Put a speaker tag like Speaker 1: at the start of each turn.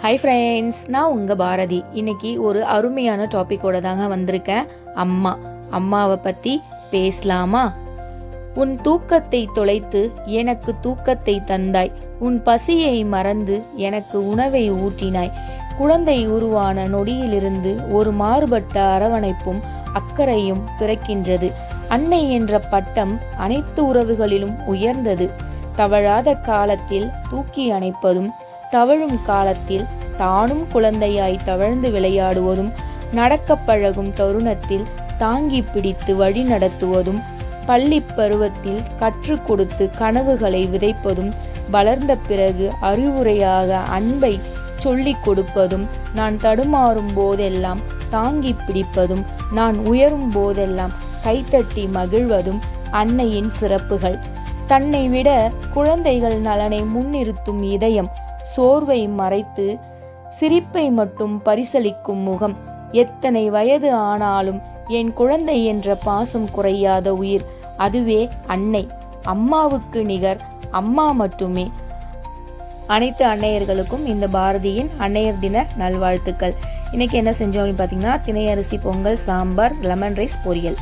Speaker 1: Hi friends, நான் உங்கள் பாரதி. இன்னைக்கு ஒரு அருமையான டாப்பிக்கோட தாங்க வந்திருக்கேன். அம்மாவை பற்றி பேசலாமா? உன் தூக்கத்தை தொலைத்து எனக்கு தூக்கத்தை தந்தாய், உன் பசியை மறந்து எனக்கு உணவை ஊட்டினாய். குழந்தை உருவான நொடியிலிருந்து ஒரு மாறுபட்ட அரவணைப்பும் அக்கறையும் பிறக்கின்றது. அன்னை என்ற பட்டம் அனைத்து உறவுகளிலும் உயர்ந்தது. தவழாத காலத்தில் தூக்கி அணைப்பதும், தவழும் காலத்தில் தானும் குழந்தையாய் தவழ்ந்து விளையாடுவதும், நடக்க பழகும் தருணத்தில் தாங்கி பிடித்து வழி நடத்துவதும், பள்ளி பருவத்தில் கற்றுக் கொடுத்து கனவுகளை விதைப்பதும், வளர்ந்த பிறகு அறிவுரையாக அன்பை சொல்லிக் கொடுப்பதும், நான் தடுமாறும் போதெல்லாம் தாங்கி பிடிப்பதும், நான் உயரும் போதெல்லாம் கைத்தட்டி மகிழ்வதும் அன்னையின் சிறப்புகள். தன்னை விட குழந்தைகள் நலனை முன்னிறுத்தும் இதயம், சோர்வை மறைத்து சிரிப்பை மட்டும் பரிசளிக்கும் முகம், எத்தனை வயது ஆனாலும் என் குழந்தை என்ற பாசம் குறையாத உயிர், அதுவே அன்னை. அம்மாவுக்கு நிகர் அம்மா மட்டுமே. அனைத்து அன்னையர்களுக்கும் இந்த பாரதியின் அன்னையர் தின நல்வாழ்த்துக்கள். இன்னைக்கு என்ன செஞ்சோம் அப்படின்னு பார்த்தீங்கன்னா, திணை அரிசி பொங்கல், சாம்பார், லெமன் ரைஸ், பொரியல்.